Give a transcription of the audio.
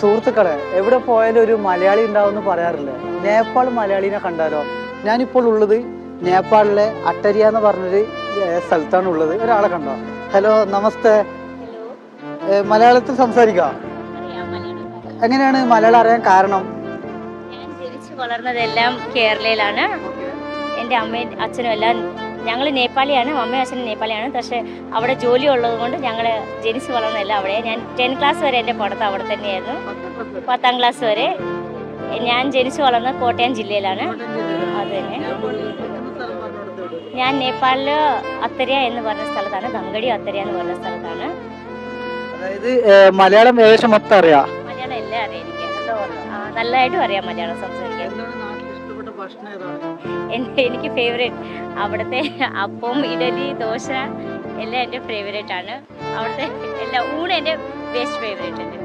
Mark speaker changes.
Speaker 1: സുഹൃത്തുക്കളെ, എവിടെ പോയാലും ഒരു മലയാളി ഉണ്ടാവുമെന്ന് പറയാറില്ലേ? നേപ്പാൾ മലയാളിനെ കണ്ടാലോ? ഞാനിപ്പോൾ ഉള്ളത് നേപ്പാളിലെ അട്ടരിയ എന്ന് പറഞ്ഞൊരു സ്ഥലത്താണ് ഉള്ളത്. ഒരാളെ കണ്ടോ? ഹലോ, നമസ്തേ. മലയാളത്തിൽ സംസാരിക്കാം. എങ്ങനെയാണ് മലയാളം അറിയാൻ കാരണം?
Speaker 2: ഞാൻ ജനിച്ചു വളർന്നതെല്ലാം കേരളയിലാണ്. എൻ്റെ അമ്മയും അച്ഛനും എല്ലാം ഞങ്ങൾ നേപ്പാളിയാണ്. അമ്മയും അച്ഛനും നേപ്പാളിയാണ്. പക്ഷേ അവിടെ ജോലി ഉള്ളത് കൊണ്ട് ഞങ്ങൾ ജനിച്ചു വളർന്നതെല്ലാം അവിടെ. ഞാൻ 10 ക്ലാസ് വരെ എൻ്റെ പഠിത്തം അവിടെ തന്നെയായിരുന്നു. 10ാം ക്ലാസ് വരെ. ഞാൻ ജനിച്ചു വളർന്നത് കോട്ടയം ജില്ലയിലാണ്. അത് തന്നെ. ഞാൻ നേപ്പാളിൽ അത്തരിയ എന്ന് പറഞ്ഞ സ്ഥലത്താണ്. ഗംഗടി അത്തരിയ എന്ന് പറഞ്ഞ സ്ഥലത്താണ്.
Speaker 1: അതായത് മലയാളം ഏകദേശം മൊത്തം അറിയാം.
Speaker 2: മലയാളം എല്ലാം അറിയാം എനിക്ക്. നല്ലതായിട്ടും അറിയാം മലയാളം സംസാരിക്കാൻ. എനിക്ക് ഫേവറേറ്റ് അവിടുത്തെ അപ്പം, ഇഡലി, ദോശ എല്ലാം എൻ്റെ ഫേവറേറ്റ് ആണ്. അവിടുത്തെ എല്ലാ ഊണ് എൻ്റെ ബെസ്റ്റ് ഫേവറേറ്റ് ഉണ്ട്.